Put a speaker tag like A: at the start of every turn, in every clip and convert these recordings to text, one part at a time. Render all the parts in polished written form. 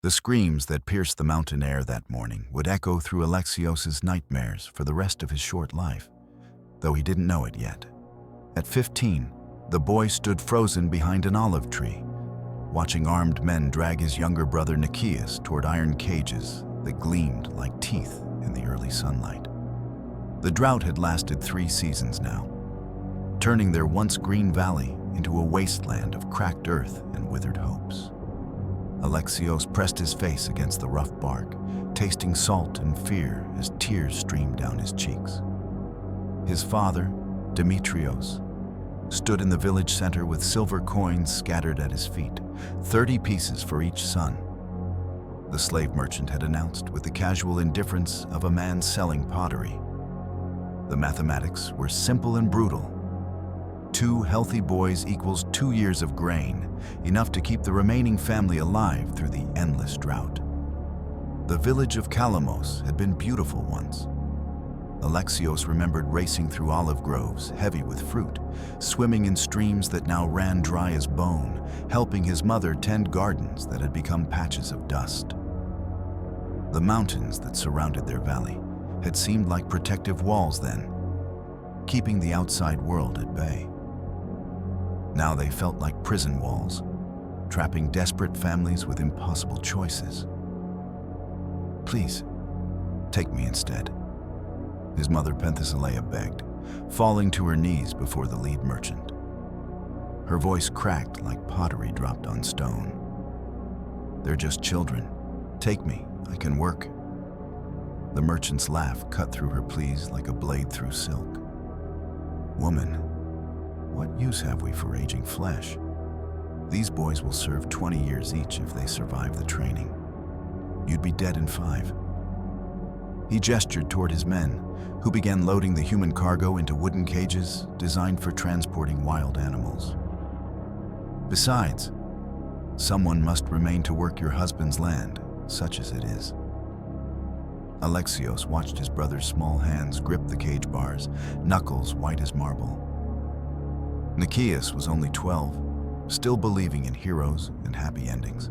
A: The screams that pierced the mountain air that morning would echo through Alexios' nightmares for the rest of his short life, though he didn't know it yet. At 15, the boy stood frozen behind an olive tree, watching armed men drag his younger brother Nikias toward iron cages that gleamed like teeth in the early sunlight. The drought had lasted 3 seasons now, turning their once green valley into a wasteland of cracked earth and withered hopes. Alexios pressed his face against the rough bark, tasting salt and fear as tears streamed down his cheeks. His father, Demetrios, stood in the village center with silver coins scattered at his feet, 30 pieces for each son. The slave merchant had announced with the casual indifference of a man selling pottery. The mathematics were simple and brutal. 2 healthy boys equals 2 years of grain, enough to keep the remaining family alive through the endless drought. The village of Kalamos had been beautiful once. Alexios remembered racing through olive groves heavy with fruit, swimming in streams that now ran dry as bone, helping his mother tend gardens that had become patches of dust. The mountains that surrounded their valley had seemed like protective walls then, keeping the outside world at bay. Now they felt like prison walls, trapping desperate families with impossible choices. "Please, take me instead," his mother Penthesilea begged, falling to her knees before the lead merchant. Her voice cracked like pottery dropped on stone. "They're just children. Take me, I can work." The merchant's laugh cut through her pleas like a blade through silk. "Woman, what use have we for aging flesh? These boys will serve 20 years each if they survive the training. You'd be dead in 5. He gestured toward his men, who began loading the human cargo into wooden cages designed for transporting wild animals. "Besides, someone must remain to work your husband's land, such as it is." Alexios watched his brother's small hands grip the cage bars, knuckles white as marble. Nikias was only 12, still believing in heroes and happy endings.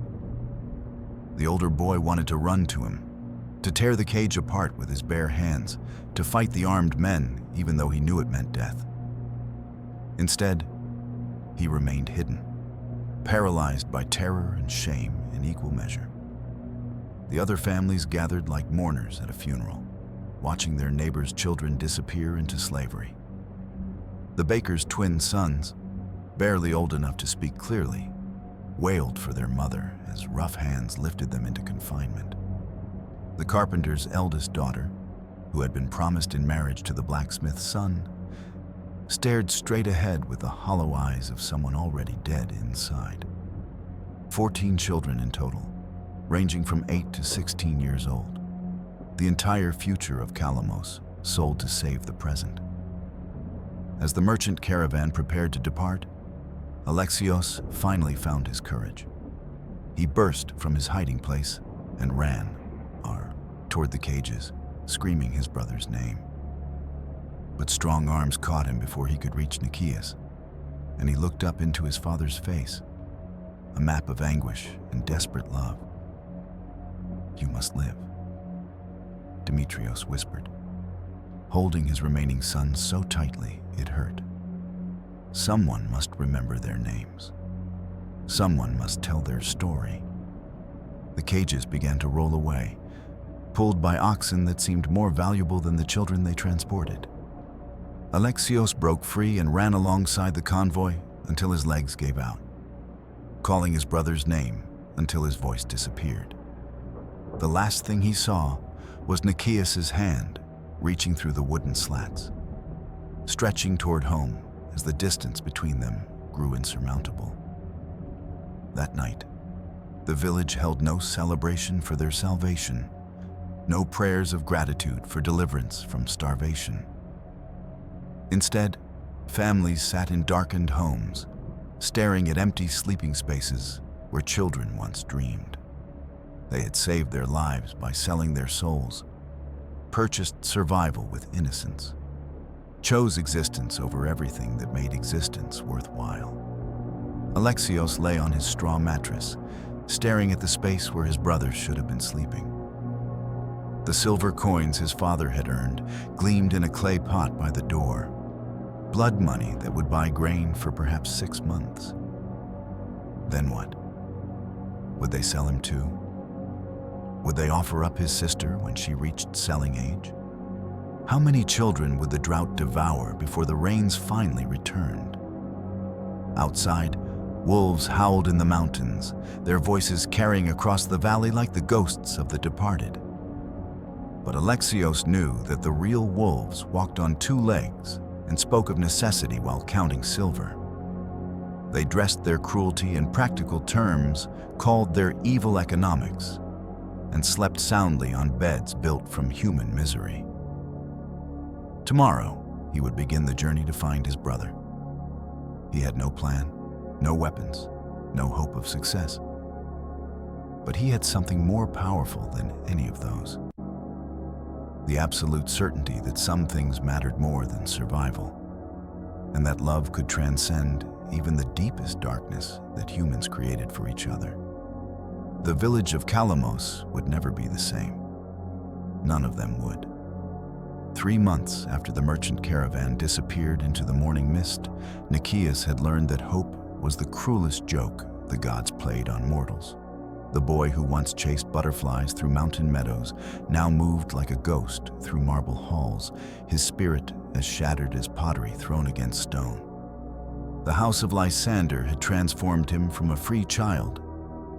A: The older boy wanted to run to him, to tear the cage apart with his bare hands, to fight the armed men even though he knew it meant death. Instead, he remained hidden, paralyzed by terror and shame in equal measure. The other families gathered like mourners at a funeral, watching their neighbors' children disappear into slavery. The baker's twin sons, barely old enough to speak clearly, wailed for their mother as rough hands lifted them into confinement. The carpenter's eldest daughter, who had been promised in marriage to the blacksmith's son, stared straight ahead with the hollow eyes of someone already dead inside. 14 children in total, ranging from 8 to 16 years old. The entire future of Kalamos sold to save the present. As the merchant caravan prepared to depart, Alexios finally found his courage. He burst from his hiding place and ran toward the cages, screaming his brother's name. But strong arms caught him before he could reach Nikias, and he looked up into his father's face, a map of anguish and desperate love. "You must live," Demetrios whispered, holding his remaining sons so tightly it hurt. Someone must remember their names. Someone must tell their story. The cages began to roll away, pulled by oxen that seemed more valuable than the children they transported. Alexios broke free and ran alongside the convoy until his legs gave out, calling his brother's name until his voice disappeared. The last thing he saw was Nikias' hand reaching through the wooden slats, stretching toward home as the distance between them grew insurmountable. That night, the village held no celebration for their salvation, no prayers of gratitude for deliverance from starvation. Instead, families sat in darkened homes, staring at empty sleeping spaces where children once dreamed. They had saved their lives by selling their souls, purchased survival with innocence, chose existence over everything that made existence worthwhile. Alexios lay on his straw mattress, staring at the space where his brothers should have been sleeping. The silver coins his father had earned gleamed in a clay pot by the door, blood money that would buy grain for perhaps 6 months. Then what? Would they sell him too? Would they offer up his sister when she reached selling age? How many children would the drought devour before the rains finally returned? Outside, wolves howled in the mountains, their voices carrying across the valley like the ghosts of the departed. But Alexios knew that the real wolves walked on 2 legs and spoke of necessity while counting silver. They dressed their cruelty in practical terms, called their evil economics, and slept soundly on beds built from human misery. Tomorrow, he would begin the journey to find his brother. He had no plan, no weapons, no hope of success. But he had something more powerful than any of those. The absolute certainty that some things mattered more than survival, and that love could transcend even the deepest darkness that humans created for each other. The village of Kalamos would never be the same. None of them would. 3 months after the merchant caravan disappeared into the morning mist, Nikias had learned that hope was the cruelest joke the gods played on mortals. The boy who once chased butterflies through mountain meadows now moved like a ghost through marble halls, his spirit as shattered as pottery thrown against stone. The house of Lysander had transformed him from a free child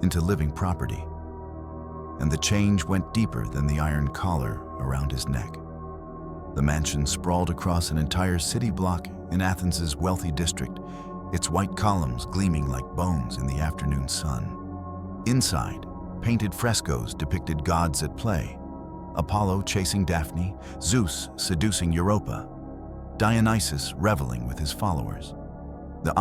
A: into living property, and the change went deeper than the iron collar around his neck. The mansion sprawled across an entire city block in Athens' wealthy district, its white columns gleaming like bones in the afternoon sun. Inside, painted frescoes depicted gods at play: Apollo chasing Daphne, Zeus seducing Europa, Dionysus reveling with his followers. The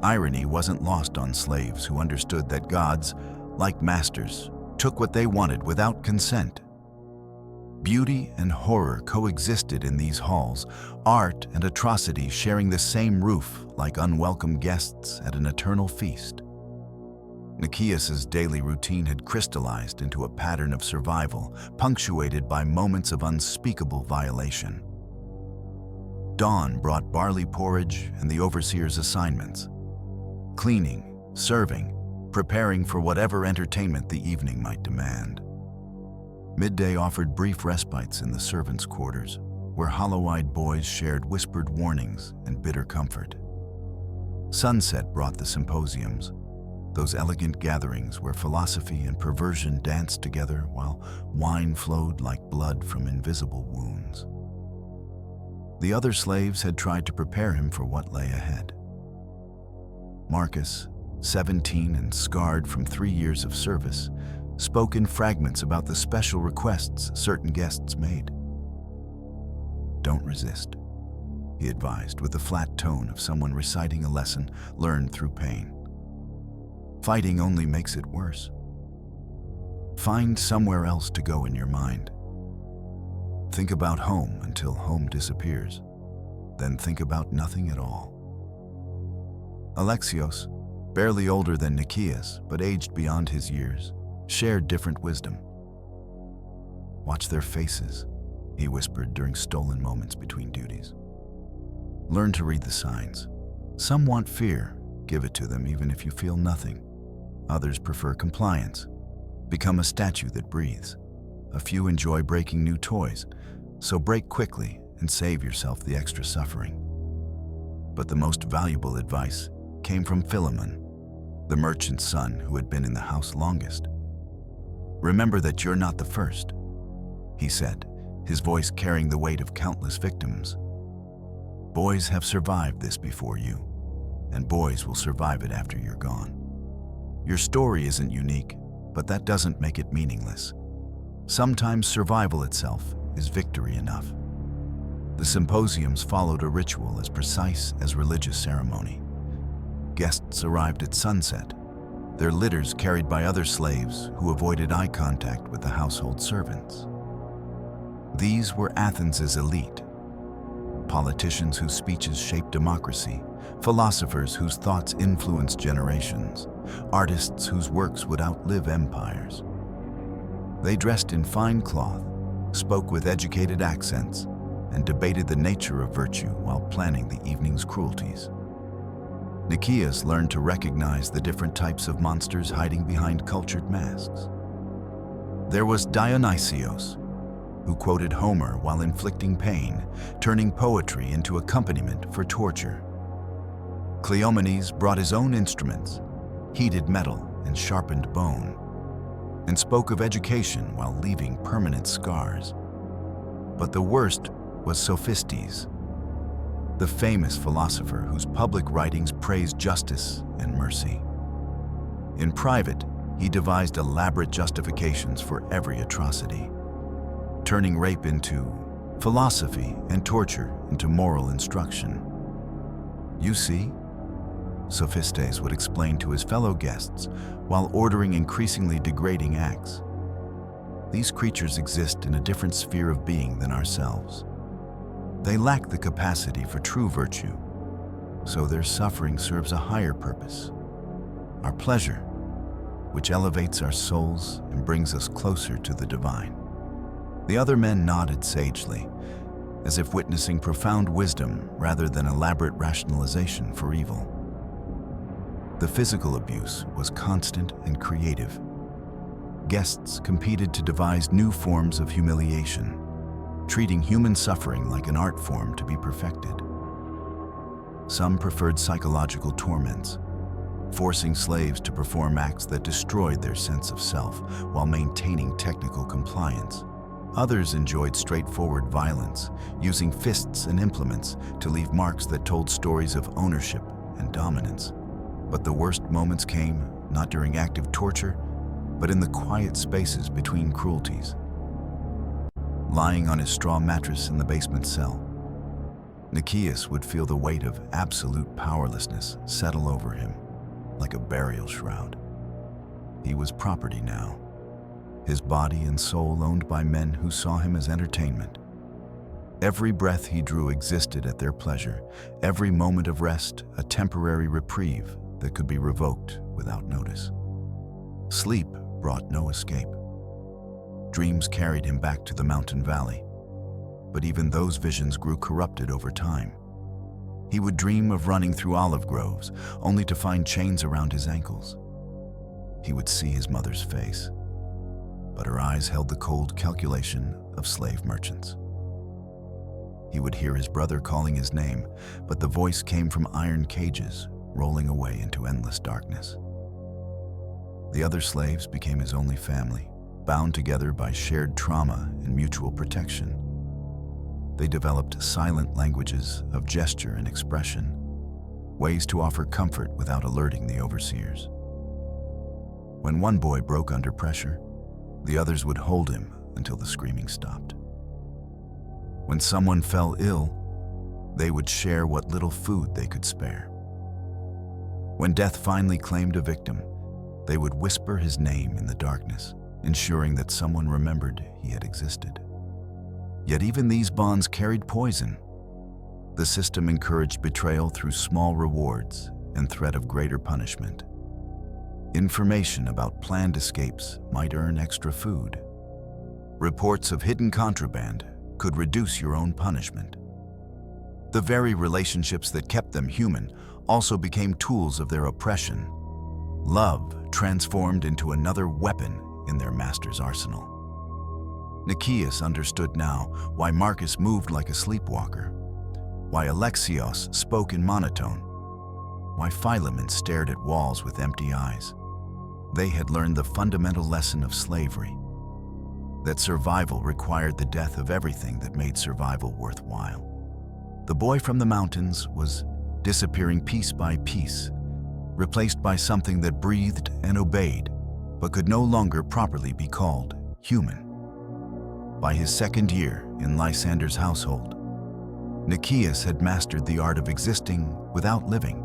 A: irony wasn't lost on slaves who understood that gods, like masters, took what they wanted without consent. Beauty and horror coexisted in these halls, art and atrocity sharing the same roof like unwelcome guests at an eternal feast. Nikias' daily routine had crystallized into a pattern of survival, punctuated by moments of unspeakable violation. Dawn brought barley porridge and the overseer's assignments: cleaning, serving, preparing for whatever entertainment the evening might demand. Midday offered brief respites in the servants' quarters, where hollow-eyed boys shared whispered warnings and bitter comfort. Sunset brought the symposiums, those elegant gatherings where philosophy and perversion danced together while wine flowed like blood from invisible wounds. The other slaves had tried to prepare him for what lay ahead. Marcus, 17 and scarred from 3 years of service, spoke in fragments about the special requests certain guests made. "Don't resist," he advised with the flat tone of someone reciting a lesson learned through pain. "Fighting only makes it worse. Find somewhere else to go in your mind. Think about home until home disappears, then think about nothing at all." Alexios, barely older than Nikias but aged beyond his years, shared different wisdom. "Watch their faces," he whispered during stolen moments between duties. "Learn to read the signs. Some want fear, give it to them even if you feel nothing. Others prefer compliance. Become a statue that breathes. A few enjoy breaking new toys, so break quickly and save yourself the extra suffering." But the most valuable advice came from Philemon, the merchant's son who had been in the house longest. "Remember that you're not the first," he said, his voice carrying the weight of countless victims. "Boys have survived this before you, and boys will survive it after you're gone. Your story isn't unique, but that doesn't make it meaningless. Sometimes survival itself is victory enough." The symposiums followed a ritual as precise as religious ceremony. Guests arrived at sunset, their litters carried by other slaves who avoided eye contact with the household servants. These were Athens' elite: politicians whose speeches shaped democracy, philosophers whose thoughts influenced generations, artists whose works would outlive empires. They dressed in fine cloth, spoke with educated accents, and debated the nature of virtue while planning the evening's cruelties. Nikias learned to recognize the different types of monsters hiding behind cultured masks. There was Dionysios, who quoted Homer while inflicting pain, turning poetry into accompaniment for torture. Cleomenes brought his own instruments, heated metal and sharpened bone, and spoke of education while leaving permanent scars. But the worst was Sophistes, the famous philosopher whose public writings praised justice and mercy. In private, he devised elaborate justifications for every atrocity, turning rape into philosophy and torture into moral instruction. You see, Sophistes would explain to his fellow guests while ordering increasingly degrading acts. These creatures exist in a different sphere of being than ourselves. They lack the capacity for true virtue, so their suffering serves a higher purpose, our pleasure, which elevates our souls and brings us closer to the divine. The other men nodded sagely, as if witnessing profound wisdom rather than elaborate rationalization for evil. The physical abuse was constant and creative. Guests competed to devise new forms of humiliation, treating human suffering like an art form to be perfected. Some preferred psychological torments, forcing slaves to perform acts that destroyed their sense of self while maintaining technical compliance. Others enjoyed straightforward violence, using fists and implements to leave marks that told stories of ownership and dominance. But the worst moments came not during active torture, but in the quiet spaces between cruelties. Lying on his straw mattress in the basement cell, Nikias would feel the weight of absolute powerlessness settle over him like a burial shroud. He was property now, his body and soul owned by men who saw him as entertainment. Every breath he drew existed at their pleasure, every moment of rest a temporary reprieve that could be revoked without notice. Sleep brought no escape. Dreams carried him back to the mountain valley, but even those visions grew corrupted over time. He would dream of running through olive groves, only to find chains around his ankles. He would see his mother's face, but her eyes held the cold calculation of slave merchants. He would hear his brother calling his name, but the voice came from iron cages, rolling away into endless darkness. The other slaves became his only family, bound together by shared trauma and mutual protection. They developed silent languages of gesture and expression, ways to offer comfort without alerting the overseers. When one boy broke under pressure, the others would hold him until the screaming stopped. When someone fell ill, they would share what little food they could spare. When death finally claimed a victim, they would whisper his name in the darkness, ensuring that someone remembered he had existed. Yet even these bonds carried poison. The system encouraged betrayal through small rewards and threat of greater punishment. Information about planned escapes might earn extra food. Reports of hidden contraband could reduce your own punishment. The very relationships that kept them human also became tools of their oppression. Love transformed into another weapon in their master's arsenal. Nikias understood now why Marcus moved like a sleepwalker, why Alexios spoke in monotone, why Philemon stared at walls with empty eyes. They had learned the fundamental lesson of slavery, that survival required the death of everything that made survival worthwhile. The boy from the mountains was disappearing piece by piece, replaced by something that breathed and obeyed, but could no longer properly be called human. By his second year in Lysander's household, Nikias had mastered the art of existing without living.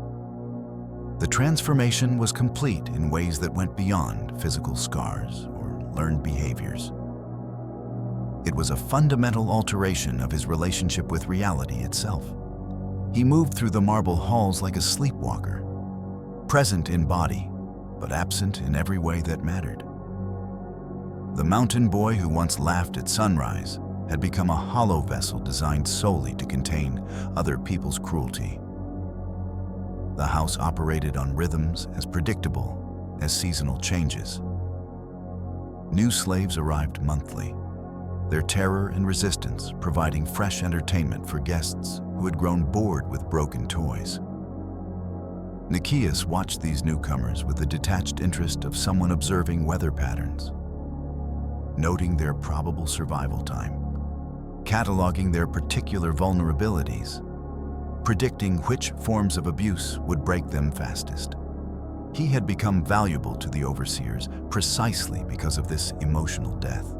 A: The transformation was complete in ways that went beyond physical scars or learned behaviors. It was a fundamental alteration of his relationship with reality itself. He moved through the marble halls like a sleepwalker, present in body, but absent in every way that mattered. The mountain boy who once laughed at sunrise had become a hollow vessel designed solely to contain other people's cruelty. The house operated on rhythms as predictable as seasonal changes. New slaves arrived monthly, their terror and resistance providing fresh entertainment for guests who had grown bored with broken toys. Nikias watched these newcomers with the detached interest of someone observing weather patterns, noting their probable survival time, cataloging their particular vulnerabilities, predicting which forms of abuse would break them fastest. He had become valuable to the overseers precisely because of this emotional death.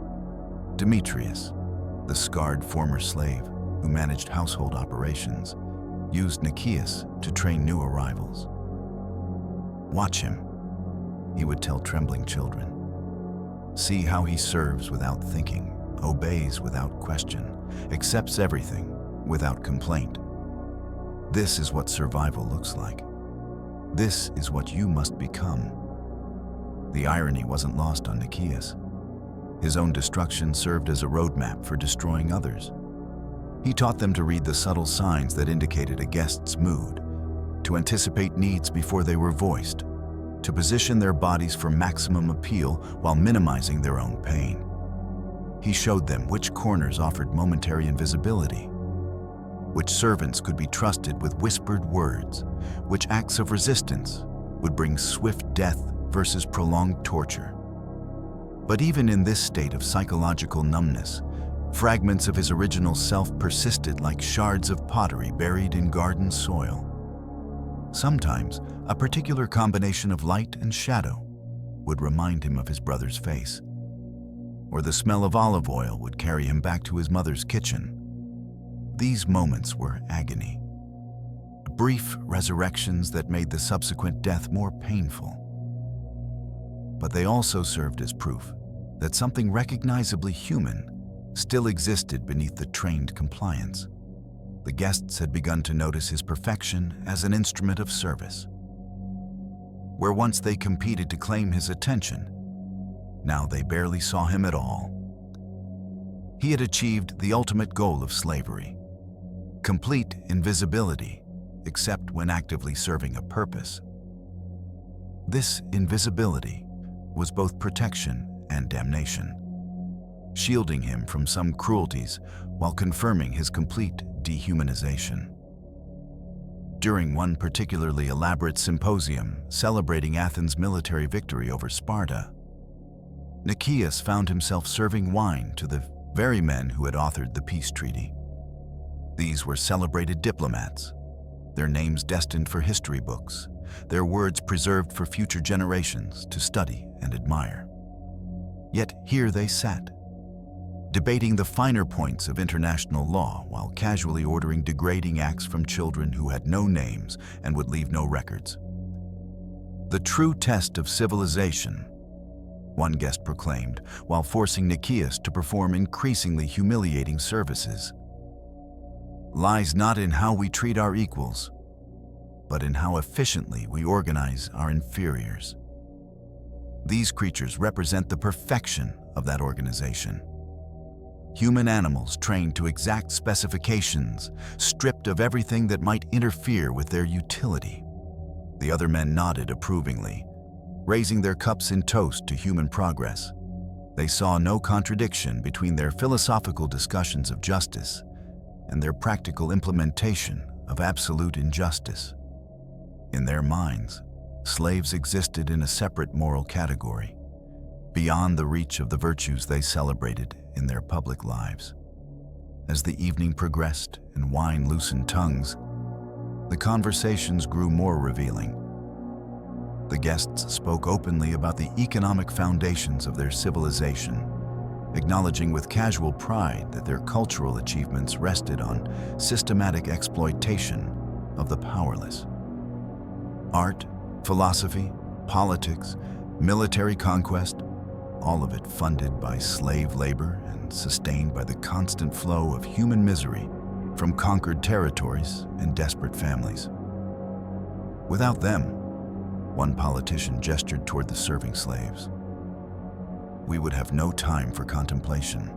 A: Demetrius, the scarred former slave who managed household operations, used Nikias to train new arrivals. "Watch him," he would tell trembling children. "See how he serves without thinking, obeys without question, accepts everything without complaint. This is what survival looks like. This is what you must become." The irony wasn't lost on Nikias. His own destruction served as a roadmap for destroying others. He taught them to read the subtle signs that indicated a guest's mood, to anticipate needs before they were voiced, to position their bodies for maximum appeal while minimizing their own pain. He showed them which corners offered momentary invisibility, which servants could be trusted with whispered words, which acts of resistance would bring swift death versus prolonged torture. But even in this state of psychological numbness, fragments of his original self persisted like shards of pottery buried in garden soil. Sometimes, a particular combination of light and shadow would remind him of his brother's face, or the smell of olive oil would carry him back to his mother's kitchen. These moments were agony, brief resurrections that made the subsequent death more painful. But they also served as proof that something recognizably human still existed beneath the trained compliance. The guests had begun to notice his perfection as an instrument of service. Where once they competed to claim his attention, now they barely saw him at all. He had achieved the ultimate goal of slavery: complete invisibility, except when actively serving a purpose. This invisibility was both protection and damnation, shielding him from some cruelties while confirming his complete dehumanization. During one particularly elaborate symposium celebrating Athens' military victory over Sparta, Nikias found himself serving wine to the very men who had authored the peace treaty. These were celebrated diplomats, their names destined for history books, their words preserved for future generations to study and admire. Yet here they sat, debating the finer points of international law while casually ordering degrading acts from children who had no names and would leave no records. "The true test of civilization," one guest proclaimed, while forcing Nikias to perform increasingly humiliating services, "lies not in how we treat our equals, but in how efficiently we organize our inferiors." These creatures represent the perfection of that organization. Human animals trained to exact specifications, stripped of everything that might interfere with their utility. The other men nodded approvingly, raising their cups in toast to human progress. They saw no contradiction between their philosophical discussions of justice and their practical implementation of absolute injustice. In their minds, slaves existed in a separate moral category, beyond the reach of the virtues they celebrated in their public lives. As the evening progressed and wine loosened tongues, the conversations grew more revealing. The guests spoke openly about the economic foundations of their civilization, acknowledging with casual pride that their cultural achievements rested on systematic exploitation of the powerless. Art, philosophy, politics, military conquest, all of it funded by slave labor and sustained by the constant flow of human misery from conquered territories and desperate families. Without them, One politician gestured toward the serving slaves. We would have no time for contemplation,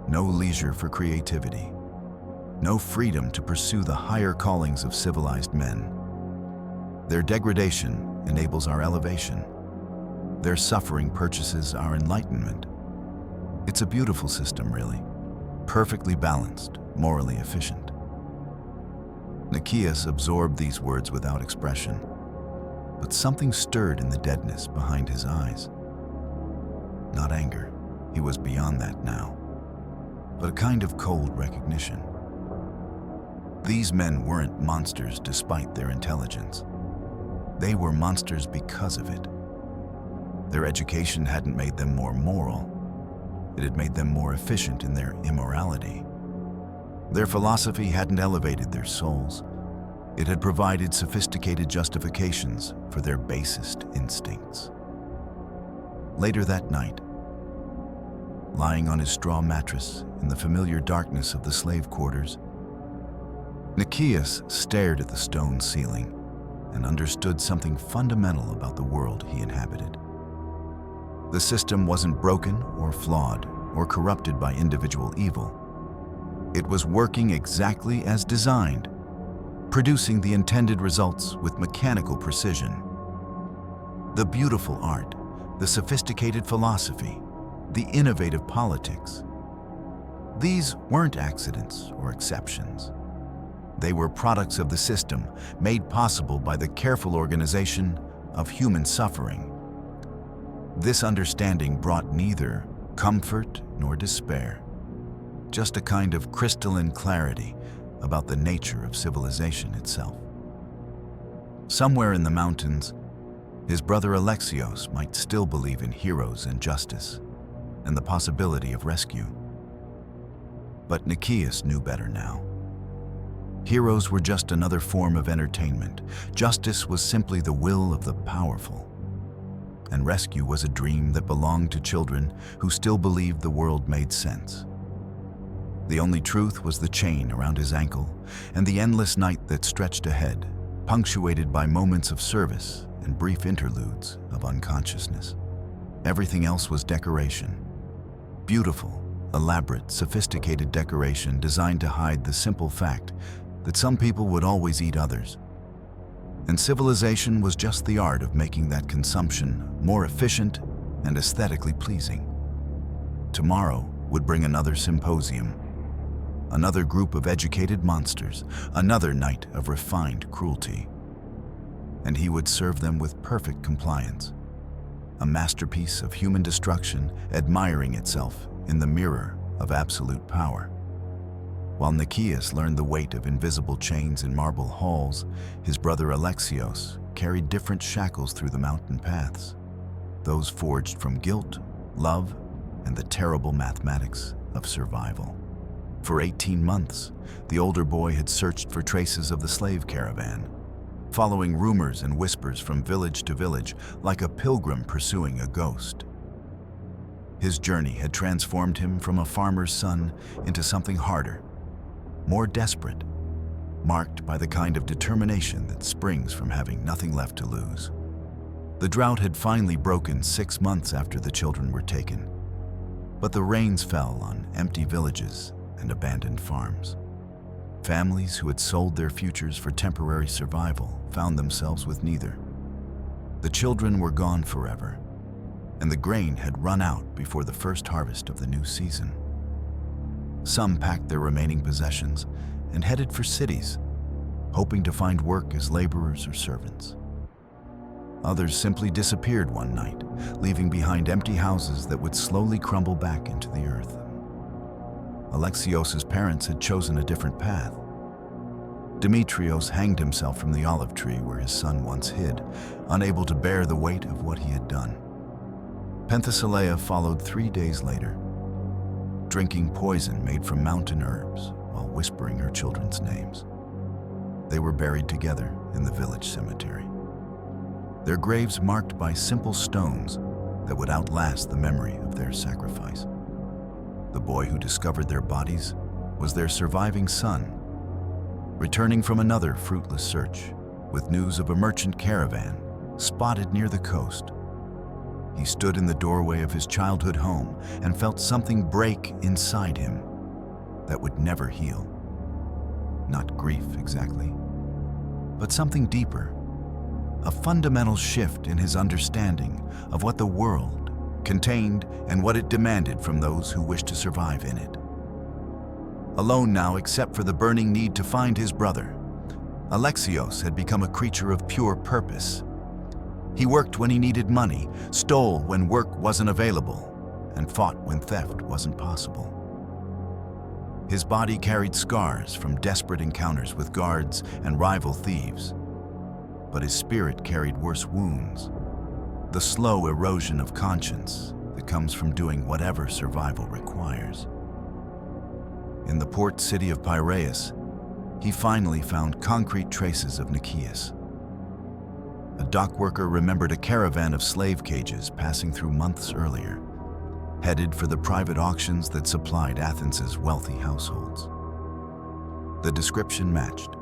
A: no leisure for creativity, no freedom to pursue the higher callings of civilized men. Their degradation enables our elevation. Their suffering purchases our enlightenment. It's a beautiful system, really. Perfectly balanced, morally efficient. Nikias absorbed these words without expression, but something stirred in the deadness behind his eyes. Not anger, he was beyond that now, but a kind of cold recognition. These men weren't monsters despite their intelligence. They were monsters because of it. Their education hadn't made them more moral. It had made them more efficient in their immorality. Their philosophy hadn't elevated their souls. It had provided sophisticated justifications for their basest instincts. Later that night, lying on his straw mattress in the familiar darkness of the slave quarters, Nikias stared at the stone ceiling and understood something fundamental about the world he inhabited. The system wasn't broken or flawed or corrupted by individual evil. It was working exactly as designed, producing the intended results with mechanical precision. The beautiful art, the sophisticated philosophy, the innovative politics. These weren't accidents or exceptions. They were products of the system, made possible by the careful organization of human suffering. This understanding brought neither comfort nor despair, just a kind of crystalline clarity about the nature of civilization itself. Somewhere in the mountains, his brother Alexios might still believe in heroes and justice, and the possibility of rescue. But Nikias knew better now. Heroes were just another form of entertainment. Justice was simply the will of the powerful. And rescue was a dream that belonged to children who still believed the world made sense. The only truth was the chain around his ankle and the endless night that stretched ahead, punctuated by moments of service and brief interludes of unconsciousness. Everything else was decoration. Beautiful, elaborate, sophisticated decoration designed to hide the simple fact that some people would always eat others. And civilization was just the art of making that consumption more efficient and aesthetically pleasing. Tomorrow would bring another symposium, another group of educated monsters, another night of refined cruelty. And he would serve them with perfect compliance, a masterpiece of human destruction admiring itself in the mirror of absolute power. While Nikias learned the weight of invisible chains in marble halls, his brother Alexios carried different shackles through the mountain paths, those forged from guilt, love, and the terrible mathematics of survival. For 18 months, the older boy had searched for traces of the slave caravan, following rumors and whispers from village to village like a pilgrim pursuing a ghost. His journey had transformed him from a farmer's son into something harder, more desperate, marked by the kind of determination that springs from having nothing left to lose. The drought had finally broken 6 months after the children were taken, but the rains fell on empty villages and abandoned farms. Families who had sold their futures for temporary survival found themselves with neither. The children were gone forever, and the grain had run out before the first harvest of the new season. Some packed their remaining possessions and headed for cities, hoping to find work as laborers or servants. Others simply disappeared one night, leaving behind empty houses that would slowly crumble back into the earth. Alexios's parents had chosen a different path. Demetrios hanged himself from the olive tree where his son once hid, unable to bear the weight of what he had done. Penthesilea followed 3 days later, drinking poison made from mountain herbs while whispering her children's names. They were buried together in the village cemetery, their graves marked by simple stones that would outlast the memory of their sacrifice. The boy who discovered their bodies was their surviving son, returning from another fruitless search with news of a merchant caravan spotted near the coast. He stood in the doorway of his childhood home and felt something break inside him that would never heal. Not grief exactly, but something deeper. A fundamental shift in his understanding of what the world contained and what it demanded from those who wished to survive in it. Alone now except for the burning need to find his brother, Alexios had become a creature of pure purpose. He worked when he needed money, stole when work wasn't available, and fought when theft wasn't possible. His body carried scars from desperate encounters with guards and rival thieves, but his spirit carried worse wounds, the slow erosion of conscience that comes from doing whatever survival requires. In the port city of Piraeus, he finally found concrete traces of Nikias. A dock worker remembered a caravan of slave cages passing through months earlier, headed for the private auctions that supplied Athens' wealthy households. The description matched: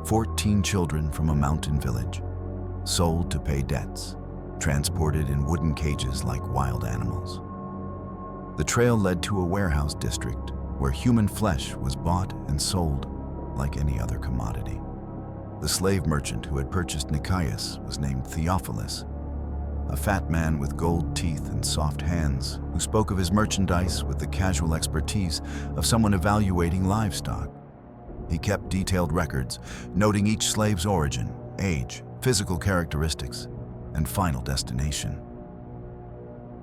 A: 14 children from a mountain village, sold to pay debts, transported in wooden cages like wild animals. The trail led to a warehouse district where human flesh was bought and sold like any other commodity. The slave merchant who had purchased Nikias was named Theophilus, a fat man with gold teeth and soft hands who spoke of his merchandise with the casual expertise of someone evaluating livestock. He kept detailed records, noting each slave's origin, age, physical characteristics, and final destination.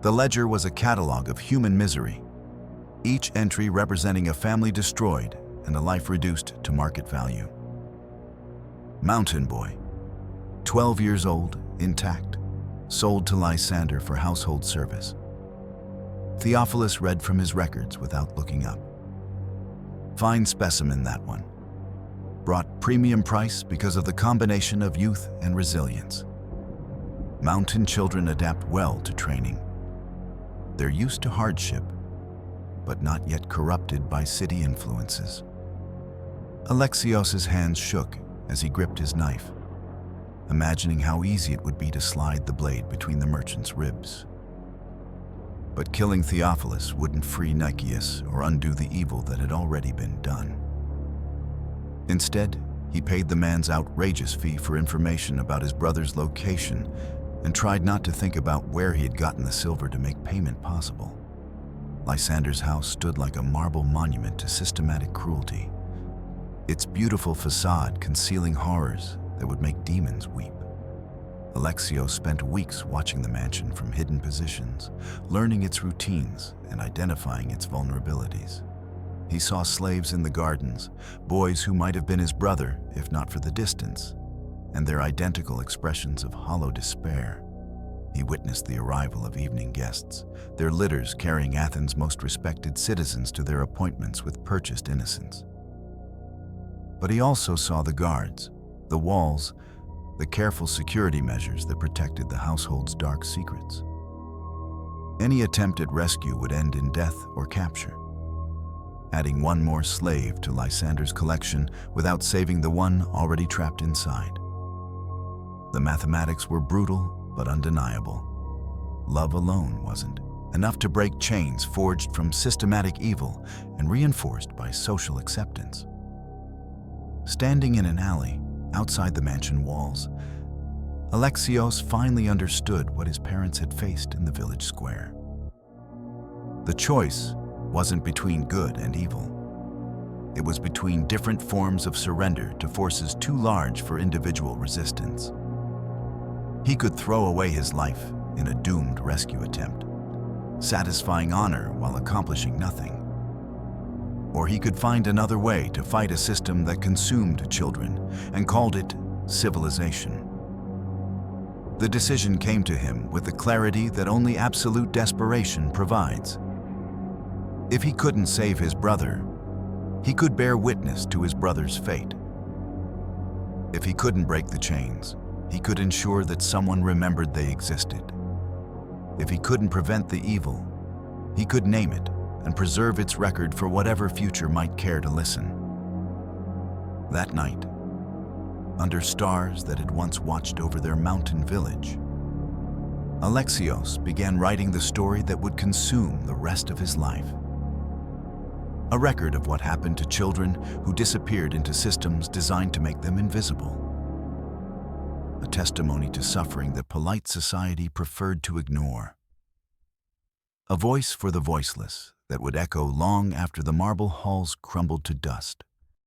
A: The ledger was a catalog of human misery, each entry representing a family destroyed and a life reduced to market value. Mountain boy, 12 years old, intact, sold to Lysander for household service. Theophilus read from his records without looking up. Fine specimen, that one. Brought premium price because of the combination of youth and resilience. Mountain children adapt well to training. They're used to hardship, but not yet corrupted by city influences. Alexios' hands shook as he gripped his knife, imagining how easy it would be to slide the blade between the merchant's ribs. But killing Theophilus wouldn't free Nikias or undo the evil that had already been done. Instead, he paid the man's outrageous fee for information about his brother's location and tried not to think about where he had gotten the silver to make payment possible. Lysander's house stood like a marble monument to systematic cruelty, its beautiful facade concealing horrors that would make demons weep. Alexios spent weeks watching the mansion from hidden positions, learning its routines and identifying its vulnerabilities. He saw slaves in the gardens, boys who might have been his brother if not for the distance, and their identical expressions of hollow despair. He witnessed the arrival of evening guests, their litters carrying Athens' most respected citizens to their appointments with purchased innocence. But he also saw the guards, the walls, the careful security measures that protected the household's dark secrets. Any attempt at rescue would end in death or capture, adding one more slave to Lysander's collection without saving the one already trapped inside. The mathematics were brutal but undeniable. Love alone wasn't enough to break chains forged from systematic evil and reinforced by social acceptance. Standing in an alley outside the mansion walls, Alexios finally understood what his parents had faced in the village square. The choice wasn't between good and evil. It was between different forms of surrender to forces too large for individual resistance. He could throw away his life in a doomed rescue attempt, satisfying honor while accomplishing nothing. Or he could find another way to fight a system that consumed children and called it civilization. The decision came to him with the clarity that only absolute desperation provides. If he couldn't save his brother, he could bear witness to his brother's fate. If he couldn't break the chains, he could ensure that someone remembered they existed. If he couldn't prevent the evil, he could name it and preserve its record for whatever future might care to listen. That night, under stars that had once watched over their mountain village. Alexios began writing the story that would consume the rest of his life. A record of what happened to children who disappeared into systems designed to make them invisible. A testimony to suffering that polite society preferred to ignore. A voice for the voiceless that would echo long after the marble halls crumbled to dust.